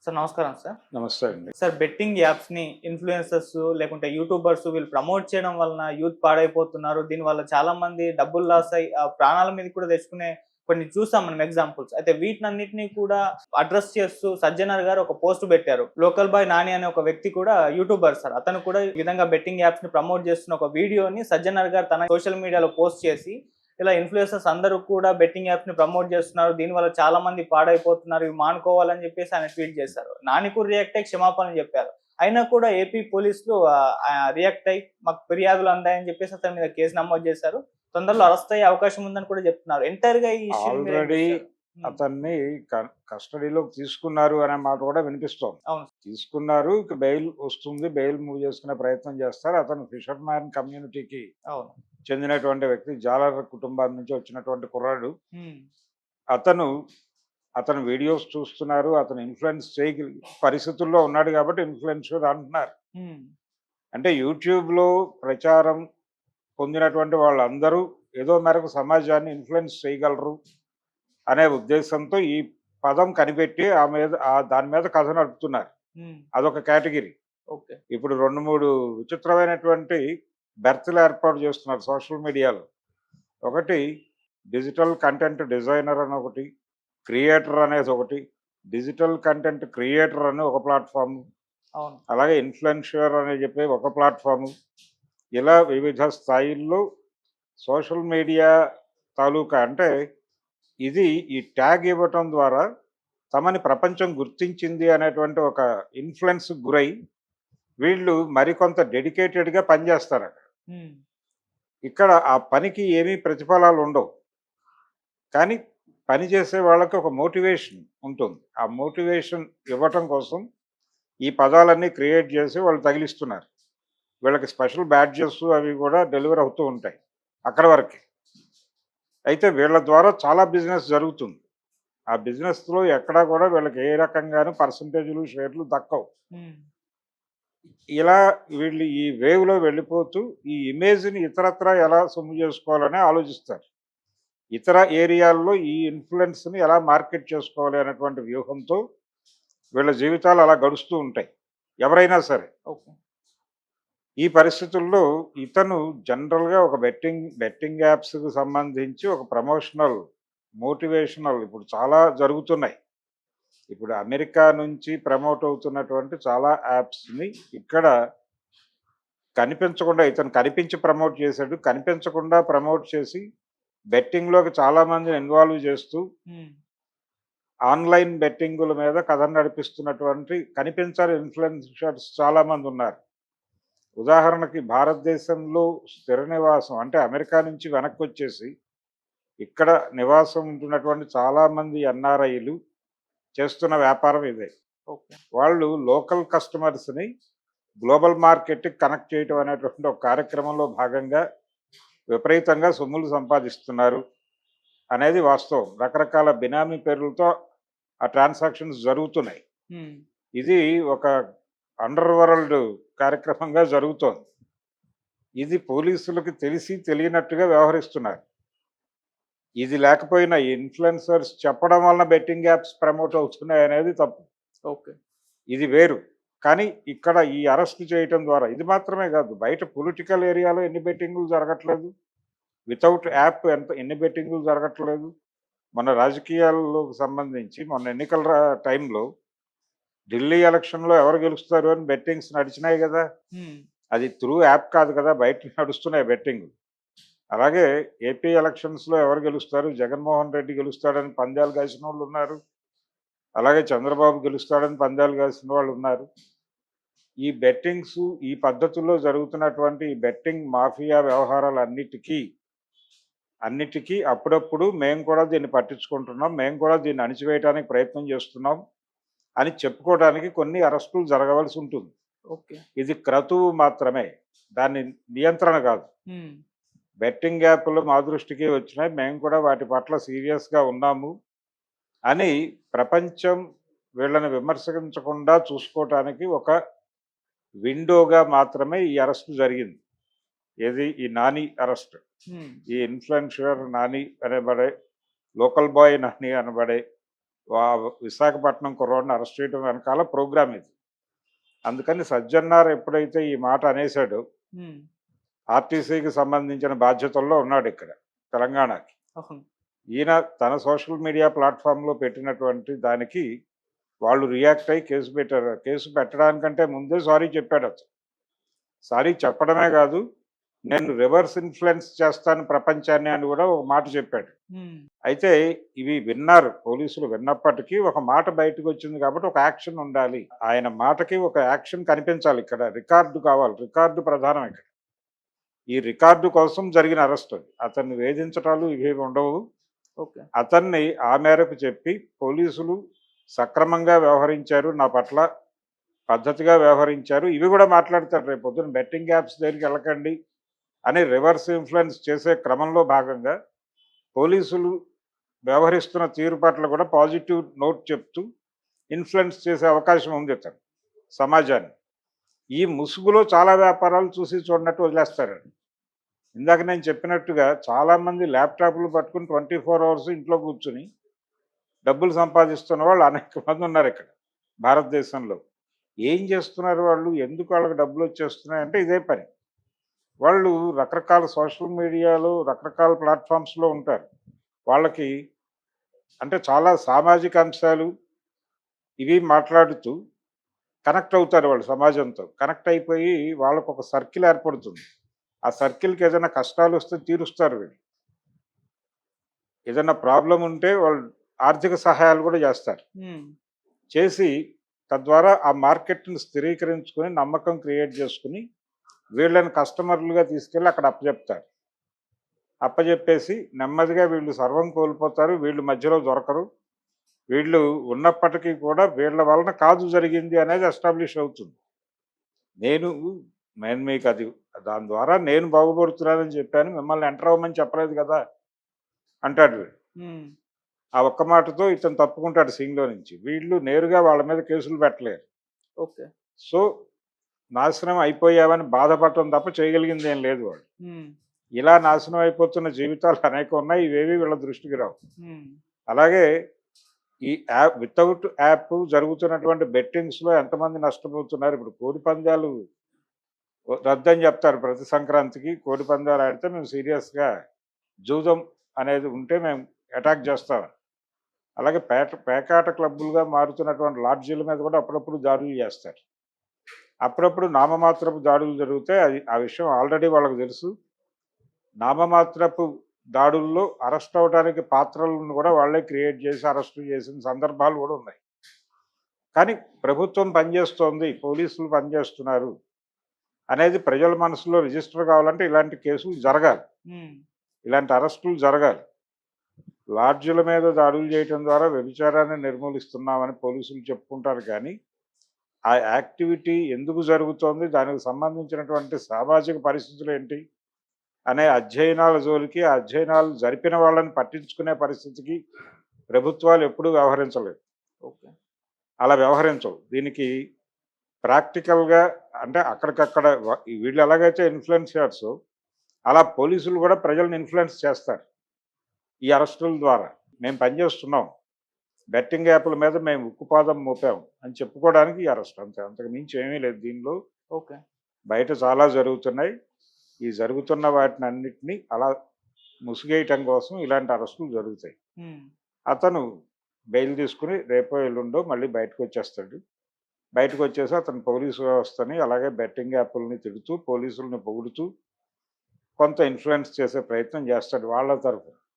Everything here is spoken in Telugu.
సార్ నమస్కారం సార్. నమస్తే అండి. సార్ బెట్టింగ్ యాప్స్‌ని ఇన్‌ఫ్లుయెన్సర్స్ లేకుంటే యూట్యూబర్స్ వీళ్ళు ప్రమోట్ చేయడం వలన యూత్ పాడైపోతున్నారు. దీనివల్ల చాలా మంది డబ్బులు లాస్ అయ్యి ప్రాణాల మీదకి కూడా తెచ్చుకునే కొన్ని చూసాం మనం ఎగ్జాంపుల్స్. అయితే వీటినన్నిటిని కూడా అడ్రెస్ చేస్తూ సజ్జనర్ గారు ఒక పోస్ట్ పెట్టారు. లోకల్ బాయ్ నాని అనే ఒక వ్యక్తి కూడా యూట్యూబర్ సార్. అతను కూడా ఈ విధంగా బెట్టింగ్ యాప్స్‌ని ప్రమోట్ చేస్తున్న ఒక వీడియోని సజ్జనర్ గారు తన సోషల్ మీడియాలో పోస్ట్ చేసి ఇలా ఇన్‌ఫ్లుయెన్సర్స్ అందరూ కూడా బెట్టింగ్ యాప్స్‌ని ప్రమోట్ చేస్తున్నారు. దీనివల్ల చాలా మంది పాడైపోతున్నారు. ఇవి మానుకోవాలని చెప్పేసి ఆయన ట్వీట్ చేశారు. నాని కూడా రియాక్ట్ అయ్యి క్షమాపణలు చెప్పారు. అయినా కూడా ఏపీ పోలీసులు రియాక్ట్ అయ్యి మాకు ఫిర్యాదులు అందాయని చెప్పేసి అతని మీద కేసు నమోదు చేశారు. తొందరలో అరెస్ట్ అయ్యే అవకాశం ఉందని కూడా చెప్తున్నారు. ఎంటైర్‌గా ఈ ఇష్యూని మీరేం ఆల్రెడీ చూస్తారు? అతన్ని కస్టడీలోకి తీసుకున్నారు అనే మాట కూడా వినిపిస్తోంది. అవును. తీసుకున్నారు. ఇక బెయిల్ వస్తుంది. బెయిల్ మూవ్ చేసుకునే ప్రయత్నం చేస్తారు. అతను ఫిషర్ మ్యాన్ కమ్యూనిటీకి అవును. చెందినటువంటి వ్యక్తి. జాలర్ కుటుంబం నుంచి వచ్చినటువంటి కుర్రాడు. హ్మ్. అతను వీడియోస్ చూస్తున్నారు. అతను ఇన్ఫ్లుయెన్స్ చేయగలి పరిస్థితుల్లో ఉన్నాడు కాబట్టి ఇన్ఫ్లుయెన్సర్ అంటున్నారు. హ్మ్. అంటే యూట్యూబ్‌లో ప్రచారం పొందినటువంటి వాళ్ళందరూ ఏదో మేరకు సమాజాన్ని ఇన్ఫ్లుయెన్స్ చేయగలరు అనే ఉద్దేశంతో ఈ పదం కనిపెట్టి దాని మీద కథ నడుపుతున్నారు. హ్మ్. అదొక కేటగిరీ. ఓకే. ఇప్పుడు 2, 3 విచిత్రమైనటువంటి బెర్త్‌లు ఏర్పాటు చేస్తున్నారు సోషల్ మీడియాలో. ఒకటి డిజిటల్ కంటెంట్ డిజైనర్ అని ఒకటి, క్రియేటర్ అనేది ఒకటి, డిజిటల్ కంటెంట్ క్రియేటర్ అని ఒక ప్లాట్‌ఫార్మ్, అవును. అలాగే ఇన్‌ఫ్లుయెన్సర్ అని చెప్పి ఒక ప్లాట్‌ఫార్మ్. ఇలా వివిధ స్థాయిల్లో సోషల్ మీడియా తాలూకా అంటే ఇది ఈ ట్యాగ్ ఇవ్వటం ద్వారా తమని ప్రపంచం గుర్తించింది అనేటువంటి ఒక ఇన్ఫ్లుయెన్స్‌కి గురై వీళ్ళు మరికొంత డెడికేటెడ్‌గా పనిచేస్తారట. హ్మ్. ఇక్కడ ఆ పనికి ఏమీ ప్రతిఫలాలు ఉండవు. కానీ పని చేసే వాళ్ళకి ఒక మోటివేషన్ ఉంటుంది. ఆ మోటివేషన్ ఇవ్వటం కోసం ఈ పదాలన్నీ క్రియేట్ చేసి వాళ్ళు తగిలిస్తున్నారు. వీళ్ళకి స్పెషల్ బ్యాడ్జెస్ అవి కూడా డెలివరీ అవుతూ ఉంటాయి. అక్కడి వరకే. అయితే వీళ్ళ ద్వారా చాలా బిజినెస్ జరుగుతుంది. ఆ బిజినెస్‌లో ఎక్కడా కూడా వీళ్ళకి ఏ రకంగాను పర్సెంటేజ్‌లు, షేర్లు దక్కవు. హ్మ్. ఇలా వీళ్ళు ఈ వేవ్‌లో వెళ్ళిపోతూ ఈ ఇమేజ్‌ని ఇతరత్రా ఎలా సొమ్ము చేసుకోవాలని ఆలోచిస్తారు. ఇతర ఏరియాల్లో ఈ ఇన్‌ఫ్లుయెన్స్‌ని ఎలా మార్కెట్ చేసుకోవాలి అనేటువంటి వ్యూహంతో వీళ్ళ జీవితాలు అలా గడుస్తూ ఉంటాయి. ఎవరైనా సరే. ఓకే. ఈ పరిస్థితుల్లో ఇతను జనరల్‌గా ఒక బెట్టింగ్ యాప్స్‌కి సంబంధించి ఒక ప్రమోషనల్, మోటివేషనల్ ఇప్పుడు చాలా జరుగుతున్నాయి. ఇప్పుడు అమెరికా నుంచి ప్రమోట్ అవుతున్నటువంటి చాలా యాప్స్‌ని ఇక్కడ కనిపించకుండా ఇతను కనిపించి ప్రమోట్ చేశాడు. కనిపించకుండా ప్రమోట్ చేసి బెట్టింగ్‌లోకి చాలామందిని ఇన్వాల్వ్ చేస్తూ హ్మ్. ఆన్‌లైన్ బెట్టింగుల మీద కథ నడిపిస్తున్నటువంటి కనిపించని ఇన్‌ఫ్లుయెన్సర్స్ చాలామంది ఉన్నారు. ఉదాహరణకి భారతదేశంలో స్థిర నివాసం అంటే అమెరికా నుంచి వెనక్కొచ్చేసి ఇక్కడ నివాసం ఉంటున్నటువంటి చాలామంది ఎన్ఆర్ఐలు చేస్తున్న వ్యాపారం ఇదే. ఓకే. వాళ్ళు లోకల్ కస్టమర్స్‌ని గ్లోబల్ మార్కెట్‌కి కనెక్ట్ చేయటం అనేటువంటి ఒక కార్యక్రమంలో భాగంగా విపరీతంగా సొమ్ములు సంపాదిస్తున్నారు అనేది వాస్తవం. రకరకాల బినామీ పేర్లతో ఆ ట్రాన్సాక్షన్స్ జరుగుతున్నాయి. హ్మ్. ఇది ఒక అండర్ వరల్డ్ కార్యక్రమంగా జరుగుతోంది. ఇది పోలీసులకు తెలిసి తెలియనట్టుగా వ్యవహరిస్తున్నారు. ఇది లేకపోయినా ఈ ఇన్‌ఫ్లుయెన్సర్స్ చెప్పడం వలన బెట్టింగ్ యాప్స్ ప్రమోట్ అవుతున్నాయనేది తప్పు. ఓకే. ఇది వేరు. కానీ ఇక్కడ ఈ అరెస్ట్ చేయటం ద్వారా ఇది మాత్రమే కాదు. బయట పొలిటికల్ ఏరియాలో ఎన్ని బెట్టింగులు జరగట్లేదు. వితౌట్ యాప్ ఎన్ని బెట్టింగులు జరగట్లేదు. మన రాజకీయాల్లోకి సంబంధించి మొన్న ఎన్నికల టైంలో ఢిల్లీ ఎలక్షన్‌లో ఎవరు గెలుస్తారు అని బెట్టింగ్స్ నడిచినాయి గదా! హ్మ్. అది త్రూ యాప్ కాదు కదా! బయట నడుస్తున్నాయి బెట్టింగులు. అలాగే ఏపీ ఎలక్షన్స్‌లో ఎవరు గెలుస్తారు? జగన్మోహన్ రెడ్డి గెలుస్తాడని పందాలు కాసినోళ్ళున్నారు. అలాగే చంద్రబాబు గెలుస్తాడని పందాలు కాసిన వాళ్ళున్నారు. ఈ బెట్టింగ్స్ ఈ పద్ధతుల్లో జరుగుతున్నటువంటి ఈ బెట్టింగ్ మాఫియా అన్నిటికీ అప్పుడప్పుడు మేము కూడా దీన్ని పట్టించుకుంటున్నాం. మేము కూడా దీన్ని అణిచివేయడానికి ప్రయత్నం చేస్తున్నాం అని చెప్పుకోవడానికి కొన్ని అరెస్టులు జరగవలసి ఉంటుంది. ఓకే. ఇది క్రతువు మాత్రమే. దాన్ని నియంత్రణ కాదు. హ్మ్. బెట్టింగ్ యాప్‌లు మా దృష్టికి వచ్చినాయి. మేము కూడా వాటి పట్ల సీరియస్‌గా ఉన్నాము అని ప్రపంచం వీళ్ళని విమర్శించకుండా చూసుకోవటానికి ఒక విండోగా మాత్రమే ఈ అరెస్ట్ జరిగింది. ఏది ఈ నాని అరెస్ట్. హ్మ్. ఈ ఇన్‌ఫ్లుయెన్సర్ నాని అనబడే లోకల్ బాయ్ నాని అనబడే విశాఖపట్నం కుర్రోడిని అరెస్ట్ చేయడం వెనకాల ప్రోగ్రామ్ ఇది. అందుకని సజ్జన్నార్ ఎప్పుడైతే ఈ మాట అనేసాడో, హ్మ్. ఆర్టీసీకి సంబంధించిన బాధ్యతల్లో ఉన్నాడు ఇక్కడ తెలంగాణకి. అవును. ఈయన తన సోషల్ మీడియా ప్లాట్ఫామ్లో పెట్టినటువంటి దానికి వాళ్ళు రియాక్ట్ అయ్యి కేసు పెట్టారు. కేసు పెట్టడానికంటే ముందే సారీ చెప్పాడు అతను. సారీ చెప్పడమే కాదు, నేను రివర్స్ ఇన్ఫ్లుయెన్స్ చేస్తాను ప్రపంచాన్ని అని కూడా ఒక మాట చెప్పాడు. హ్మ్. అయితే ఇవి విన్నారు, పోలీసులు విన్నప్పటికీ ఒక మాట బయటకు వచ్చింది కాబట్టి ఒక యాక్షన్ ఉండాలి. ఆయన మాటకి ఒక యాక్షన్ కనిపించాలి. ఇక్కడ రికార్డు కావాలి, రికార్డు ప్రధానం ఇక్కడ. ఈ రికార్డు కోసం జరిగిన అరెస్ట్ అది. అతన్ని వేధించటాలు ఇవేవి ఉండవు. ఓకే. అతన్ని ఆ మేరకు చెప్పి పోలీసులు సక్రమంగా వ్యవహరించారు, నా పట్ల పద్ధతిగా వ్యవహరించారు, ఇవి కూడా మాట్లాడతారు. రేపు పొద్దున బెట్టింగ్ యాప్స్ దగ్గరికి వెళ్ళకండి అని రివర్స్ ఇన్ఫ్లుయెన్స్ చేసే క్రమంలో భాగంగా పోలీసులు వ్యవహరిస్తున్న తీరు పట్ల కూడా పాజిటివ్ నోట్ చెప్తూ ఇన్ఫ్లుయెన్స్ చేసే అవకాశం ఉంది అతను సమాజాన్ని. ఈ ముసుగులో చాలా వ్యాపారాలు చూసి చూడనట్టు వదిలేస్తారండి. ఇందాక నేను చెప్పినట్టుగా చాలామంది ల్యాప్టాప్లు పట్టుకుని 24 అవర్స్ ఇంట్లో కూర్చుని డబ్బులు సంపాదిస్తున్న వాళ్ళు అనేక మంది ఉన్నారు ఇక్కడ భారతదేశంలో. ఏం చేస్తున్నారు వాళ్ళు, ఎందుకు వాళ్ళకి డబ్బులు వచ్చేస్తున్నాయంటే ఇదే పని. వాళ్ళు రకరకాల సోషల్ మీడియాలో రకరకాల ప్లాట్ఫామ్స్లో ఉంటారు. వాళ్ళకి అంటే చాలా సామాజిక అంశాలు ఇవి మాట్లాడుతూ కనెక్ట్ అవుతారు వాళ్ళు సమాజంతో. కనెక్ట్ అయిపోయి వాళ్ళకు ఒక సర్కిల్ ఏర్పడుతుంది. ఆ సర్కిల్కి ఏదైనా కష్టాలు వస్తే తీరుస్తారు వీళ్ళు. ఏదైనా ప్రాబ్లం ఉంటే వాళ్ళు ఆర్థిక సహాయాలు కూడా చేస్తారు. హ్మ్. చేసి తద్వారా ఆ మార్కెట్ని స్థిరీకరించుకొని నమ్మకం క్రియేట్ చేసుకుని వీళ్ళని కస్టమర్లుగా తీసుకెళ్ళి అక్కడ అప్పచెప్తారు. అప్పచెప్పేసి నెమ్మదిగా వీళ్ళు సర్వం కోల్పోతారు, వీళ్ళు మధ్యలో దొరకరు. వీళ్ళు ఉన్నప్పటికీ కూడా వీళ్ళ వలన కాదు జరిగింది అనేది ఎస్టాబ్లిష్ అవుతుంది. నేను నేను మీకు అది దాని ద్వారా నేను బాగుపడుతున్నానని చెప్పాను, మిమ్మల్ని ఎంటర్ అవ్వమని చెప్పలేదు కదా అంటాడు వీడు. హ్మ్. ఆ ఒక్క మాటతో ఇతను తప్పుకుంటాడు సీన్లో నుంచి. వీళ్ళు నేరుగా వాళ్ళ మీద కేసులు పెట్టలేరు. ఓకే. సో నాశనం అయిపోయావని బాధపడటం తప్ప చేయగలిగింది ఏం లేదు వాళ్ళు. హ్మ్. ఇలా నాశనం అయిపోతున్న జీవితాలు అనేకం ఉన్నాయి, ఇవేవి వీళ్ళ దృష్టికి రావు. హ్మ్. అలాగే ఈ యాప్ వితౌట్ యాప్ జరుగుతున్నటువంటి బెట్టింగ్స్లో ఎంతమంది నష్టపోతున్నారు. ఇప్పుడు కోడి పందాలు రద్దని చెప్తారు ప్రతి సంక్రాంతికి. కోడి పందాలు ఆడితే మేము సీరియస్గా జూదం అనేది ఉంటే మేము అటాక్ చేస్తాం. అలాగే పేకాట క్లబ్బులుగా మారుతున్నటువంటి లాడ్జీల మీద కూడా అప్పుడప్పుడు దాడులు చేస్తారు. అప్పుడప్పుడు నామమాత్రపు దాడులు జరుగుతాయి. అది ఆ విషయం ఆల్రెడీ వాళ్ళకి తెలుసు. నామమాత్రపు దాడుల్లో అరెస్ట్ అవడానికి పాత్రలను కూడా వాళ్ళే క్రియేట్ చేసి అరెస్టు చేసిన సందర్భాలు కూడా ఉన్నాయి. కానీ ప్రభుత్వం పనిచేస్తోంది, పోలీసులు పనిచేస్తున్నారు అనేది ప్రజల మనసులో రిజిస్టర్ కావాలంటే ఇలాంటి కేసులు జరగాలి, హ్మ్. ఇలాంటి అరెస్టులు జరగాలి. లాడ్జీల మీద దాడులు చేయడం ద్వారా వ్యభిచారాన్ని నిర్మూలిస్తున్నామని పోలీసులు చెప్పుకుంటారు, కానీ ఆ యాక్టివిటీ ఎందుకు జరుగుతోంది, దానికి సంబంధించినటువంటి సామాజిక పరిస్థితులు ఏంటి అనే అధ్యయనాల జోలికి, ఆ అధ్యయనాలు జరిపిన వాళ్ళని పట్టించుకునే పరిస్థితికి ప్రభుత్వాలు ఎప్పుడూ వ్యవహరించలేదు. ఓకే. అలా వ్యవహరించవు. దీనికి ప్రాక్టికల్గా అంటే అక్కడికక్కడ వీళ్ళు ఎలాగైతే ఇన్ఫ్లుయెన్సర్స్, అలా పోలీసులు కూడా ప్రజలను ఇన్ఫ్లుయెన్స్ చేస్తారు ఈ అరెస్టుల ద్వారా. మేము పనిచేస్తున్నాం, బెట్టింగ్ యాప్ల మీద మేము ఉక్కుపాదం మోపాం అని చెప్పుకోవడానికి ఈ అరెస్ట్, అంతే. అంతకు మించి ఏమీ లేదు దీనిలో. ఓకే. బయట చాలా జరుగుతున్నాయి. ఈ జరుగుతున్న వాటిని అన్నిటినీ అలా ముసుగేయటం కోసం ఇలాంటి అరెస్టులు జరుగుతాయి. హ్మ్. అతను బెయిల్ తీసుకుని రేపో ఎల్లుండో మళ్ళీ బయటకు వచ్చేస్తాడు. బయటకు వచ్చేసి అతను పోలీసు వ్యవస్థని అలాగే బెట్టింగ్ యాప్లని తిడుతూ, పోలీసులను పొగుడుతూ కొంత ఇన్ఫ్లుయెన్స్ చేసే ప్రయత్నం చేస్తాడు వాళ్ళ తరఫున.